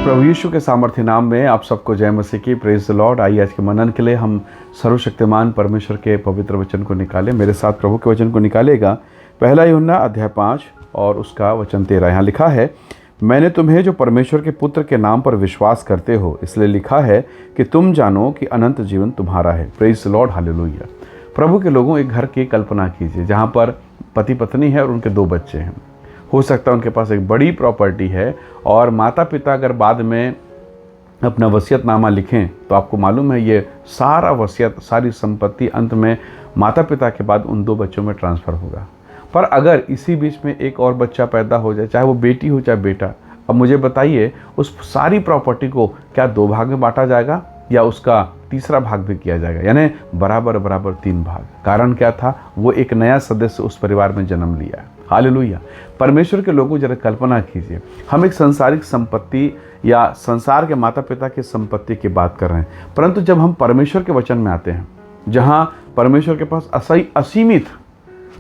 प्रभु यीशु के सामर्थ्य नाम में आप सबको जय मसीह की। Praise the Lord. आइए आज के मनन के लिए हम सर्वशक्तिमान परमेश्वर के पवित्र वचन को निकालें। मेरे साथ प्रभु के वचन को निकालेगा। पहला यूहन्ना अध्याय 5 और उसका वचन 13। यहाँ लिखा है, मैंने तुम्हें जो परमेश्वर के पुत्र के नाम पर विश्वास करते हो इसलिए लिखा है कि तुम जानो कि अनंत जीवन तुम्हारा है। Praise the Lord, hallelujah. प्रभु के लोगों, एक घर की कल्पना कीजिए जहाँ पर पति पत्नी है और उनके 2 बच्चे हैं। हो सकता है उनके पास एक बड़ी प्रॉपर्टी है और माता पिता अगर बाद में अपना वसीयतनामा लिखें तो आपको मालूम है ये सारा वसीयत, सारी संपत्ति अंत में माता पिता के बाद उन 2 बच्चों में ट्रांसफ़र होगा। पर अगर इसी बीच में एक और बच्चा पैदा हो जाए, चाहे वो बेटी हो चाहे बेटा, अब मुझे बताइए उस सारी प्रॉपर्टी को क्या 2 भाग में बांटा जाएगा या उसका तीसरा भाग भी किया जाएगा, यानी बराबर बराबर 3 भाग। कारण क्या था? वो एक नया सदस्य उस परिवार में जन्म लिया है। हालेलुया। परमेश्वर के लोगों, जरा कल्पना कीजिए, हम एक संसारिक संपत्ति या संसार के माता पिता की संपत्ति की बात कर रहे हैं, परंतु जब हम परमेश्वर के वचन में आते हैं जहाँ परमेश्वर के पास असीमित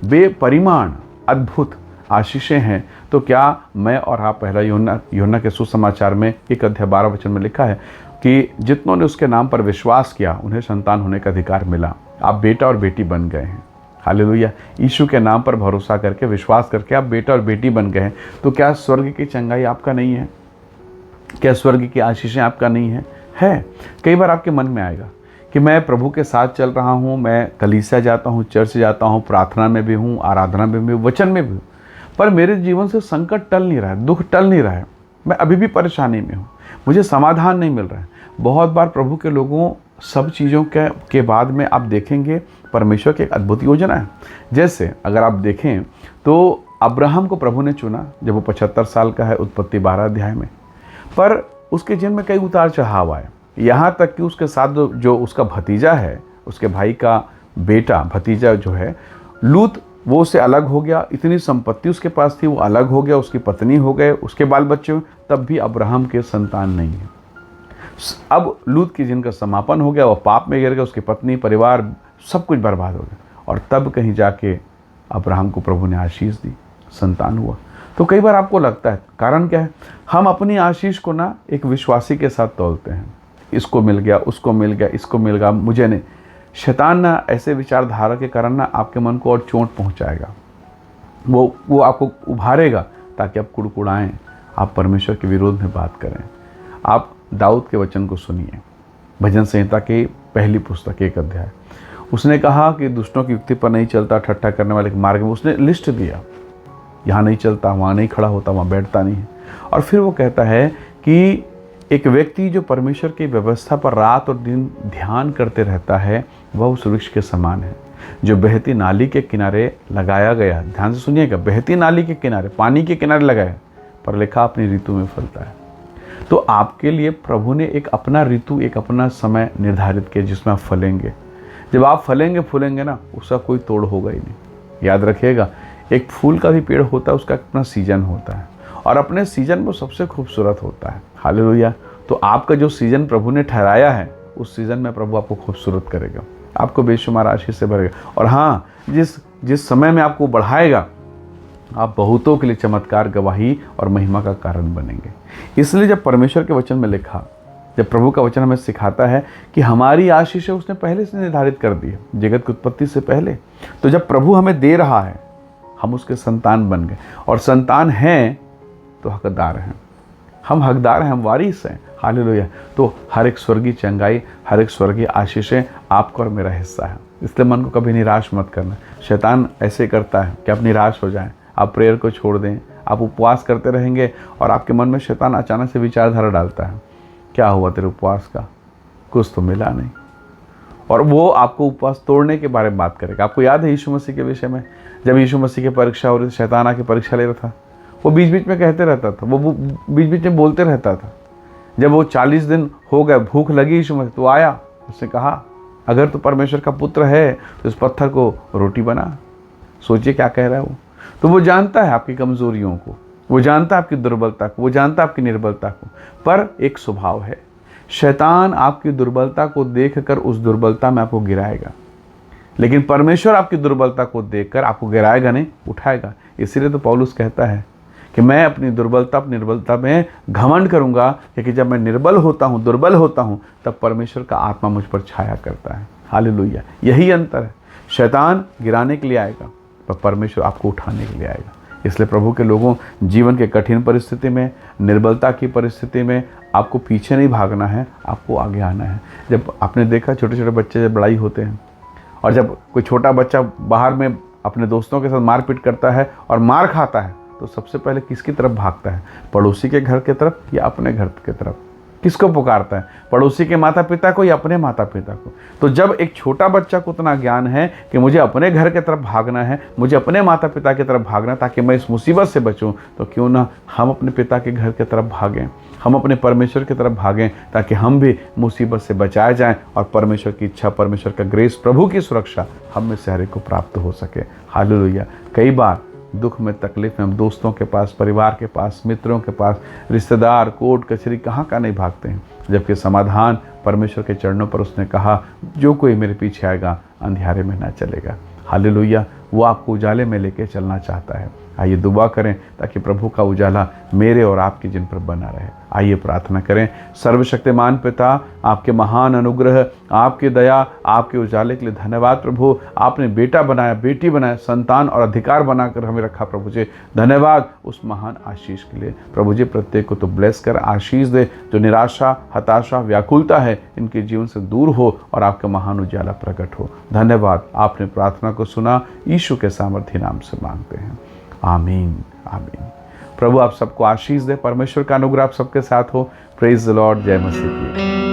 बेपरिमाण अद्भुत आशीषें हैं, तो क्या मैं और आप पहला यूहन्ना के सुसमाचार में 1 अध्याय 12 वचन में लिखा है कि जितनों ने उसके नाम पर विश्वास किया उन्हें संतान होने का अधिकार मिला। आप बेटा और बेटी बन गए हैं। हालेलुया। यीशु के नाम पर भरोसा करके, विश्वास करके आप बेटा और बेटी बन गए हैं। तो क्या स्वर्ग की चंगाई आपका नहीं है? क्या स्वर्ग की आशीषें आपका नहीं है? है। कई बार आपके मन में आएगा कि मैं प्रभु के साथ चल रहा हूँ, मैं कलीसिया जाता हूँ, चर्च जाता हूँ, प्रार्थना में भी हूँ, आराधना में भी हूँ, वचन में भी हूँ, पर मेरे जीवन से संकट टल नहीं रहा है, दुख टल नहीं रहा है, मैं अभी भी परेशानी में हूँ, मुझे समाधान नहीं मिल रहा है। बहुत बार प्रभु के लोगों, सब चीज़ों के बाद में आप देखेंगे परमेश्वर की एक अद्भुत योजना है। जैसे अगर आप देखें तो अब्राहम को प्रभु ने चुना जब वो 75 साल का है, उत्पत्ति 12 अध्याय में, पर उसके जीवन में कई उतार चढ़ाव आए। यहाँ तक कि उसके साथ जो उसका भतीजा है, उसके भाई का बेटा भतीजा जो है लूत, वो उससे अलग हो गया। इतनी संपत्ति उसके पास थी, वो अलग हो गया, उसकी पत्नी हो गए, उसके बाल बच्चे, तब भी अब्राहम के संतान नहीं है। अब लूत की जिनका समापन हो गया, वो पाप में गिर गया, उसकी पत्नी, परिवार, सब कुछ बर्बाद हो गया। और तब कहीं जाके अब्राहम को प्रभु ने आशीष दी, संतान हुआ। तो कई बार आपको लगता है कारण क्या है? हम अपनी आशीष को ना एक विश्वासी के साथ तौलते हैं। इसको मिल गया, उसको मिल गया, इसको मिल गया, मुझे नहीं। शैतान ना ऐसे विचारधारा के कारण ना आपके मन को और चोट पहुंचाएगा। वो आपको उभारेगा ताकि आप कुड़कुड़ाएं, आप परमेश्वर के विरोध में बात करें। आप दाऊद के वचन को सुनिए, भजन संहिता की पहली पुस्तक 1 अध्याय। उसने कहा कि दुष्टों की युक्ति पर नहीं चलता, ठट्ठा करने वाले के मार्ग में। उसने लिस्ट दिया, यहाँ नहीं चलता, वहाँ नहीं खड़ा होता, वहाँ बैठता नहीं है। और फिर वो कहता है कि एक व्यक्ति जो परमेश्वर की व्यवस्था पर रात और दिन ध्यान करते रहता है, वह उस वृक्ष के समान है जो बहती नाली के किनारे लगाया गया। ध्यान से सुनिएगा, बहती नाली के किनारे, पानी के किनारे लगाया, पर लिखा अपनी ऋतु में फलता है। तो आपके लिए प्रभु ने एक अपना ऋतु, एक अपना समय निर्धारित किया जिसमें आप फलेंगे। जब आप फलेंगे फूलेंगे ना, उसका कोई तोड़ होगा ही नहीं। याद रखिएगा, एक फूल का भी पेड़ होता है, उसका अपना सीजन होता है और अपने सीजन में सबसे खूबसूरत होता है। हालेलुया। तो आपका जो सीजन प्रभु ने ठहराया है, उस सीजन में प्रभु आपको खूबसूरत करेगा, आपको बेशुमार आशीष से भरेगा। और हाँ, जिस समय में आपको बढ़ाएगा, आप बहुतों के लिए चमत्कार, गवाही और महिमा का कारण बनेंगे। इसलिए जब परमेश्वर के वचन में लिखा, जब प्रभु का वचन हमें सिखाता है कि हमारी आशीष उसने पहले से निर्धारित कर दी है, जगत की उत्पत्ति से पहले, तो जब प्रभु हमें दे रहा है, हम उसके संतान बन गए। और संतान हैं तो हकदार हैं, हम हकदार हैं, हम वारिस हैं। हालेलुया। तो हर एक स्वर्गीय चंगाई, हर एक स्वर्गीय आशीषें आपका और मेरा हिस्सा है। इसलिए मन को कभी निराश मत करना। शैतान ऐसे करता है कि आप निराश हो जाएं, आप प्रेयर को छोड़ दें, आप उपवास करते रहेंगे और आपके मन में शैतान अचानक से विचारधारा डालता है, क्या हुआ तेरे उपवास का, कुछ तो मिला नहीं। और वो आपको उपवास तोड़ने के बारे में बात करेगा। आपको याद है यीशु मसीह के विषय में, जब यीशु मसीह की परीक्षा हो रही थी, शैतान आके परीक्षा ले रहा था, वो बीच बीच में कहते रहता था, वो बीच बीच में बोलते रहता था। जब वो 40 दिन हो गए, भूख लगी यीशु मसीह, तो आया, उसने कहा अगर तू परमेश्वर का पुत्र है तो इस पत्थर को रोटी बना। सोचिए क्या कह रहा है वो। तो वो जानता है आपकी कमजोरियों को, वो जानता है आपकी दुर्बलता को, वो जानता है आपकी निर्बलता को। पर एक स्वभाव है, शैतान आपकी दुर्बलता को देखकर उस दुर्बलता में आपको गिराएगा, लेकिन परमेश्वर आपकी दुर्बलता को देखकर आपको गिराएगा नहीं, उठाएगा। इसीलिए तो पौलुस कहता है कि मैं अपनी निर्बलता में घमंड करूँगा, क्योंकि जब मैं निर्बल होता हूँ, दुर्बल होता हूँ, तब परमेश्वर का आत्मा मुझ पर छाया करता है। हालेलुया, यही अंतर है। शैतान गिराने के लिए आएगा, पर परमेश्वर आपको उठाने के लिए आएगा। इसलिए प्रभु के लोगों, जीवन के कठिन परिस्थिति में, निर्बलता की परिस्थिति में आपको पीछे नहीं भागना है, आपको आगे आना है। जब आपने देखा छोटे छोटे बच्चे जब लड़ाई होते हैं, और जब कोई छोटा बच्चा बाहर में अपने दोस्तों के साथ मारपीट करता है और मार खाता है, तो सबसे पहले किसकी तरफ भागता है? पड़ोसी के घर की तरफ या अपने घर की तरफ? किसको पुकारता है? पड़ोसी के माता पिता को या अपने माता पिता को? तो जब एक छोटा बच्चा को उतना ज्ञान है कि मुझे अपने घर की तरफ भागना है, मुझे अपने माता पिता की तरफ भागना है ताकि मैं इस मुसीबत से बचूं, तो क्यों ना हम अपने पिता के घर की तरफ भागें, हम अपने परमेश्वर की तरफ भागें, ताकि हम भी मुसीबत से बचाए जाएं और परमेश्वर की इच्छा, परमेश्वर का ग्रेस, प्रभु की सुरक्षा हम में से हर एक को प्राप्त हो सके। हालेलुया। कई बार दुख में, तकलीफ में हम दोस्तों के पास, परिवार के पास, मित्रों के पास, रिश्तेदार, कोर्ट कचहरी कहाँ का नहीं भागते हैं, जबकि समाधान परमेश्वर के चरणों पर उसने कहा, जो कोई मेरे पीछे आएगा अंधियारे में ना चलेगा। हालेलुया। वो आपको उजाले में लेके चलना चाहता है। आइए दुआ करें ताकि प्रभु का उजाला मेरे और आपके जिन पर बना रहे। आइए प्रार्थना करें। सर्वशक्तिमान पिता, आपके महान अनुग्रह, आपकी दया, आपके उजाले के लिए धन्यवाद प्रभु। आपने बेटा बनाया, बेटी बनाया, संतान और अधिकार बनाकर हमें रखा प्रभु जी। धन्यवाद उस महान आशीष के लिए प्रभु जी। प्रत्येक को तो ब्लेस कर आशीष दे। जो निराशा, हताशा, व्याकुलता है, इनके जीवन से दूर हो और आपका महान उजाला प्रकट हो। धन्यवाद। आपने प्रार्थना को सुना, यीशु के सामर्थ्य नाम से मांगते हैं। आमीन, आमीन। प्रभु आप सबको आशीष दे। परमेश्वर का अनुग्रह आप सबके साथ हो। Praise the Lord. जय मसीह की।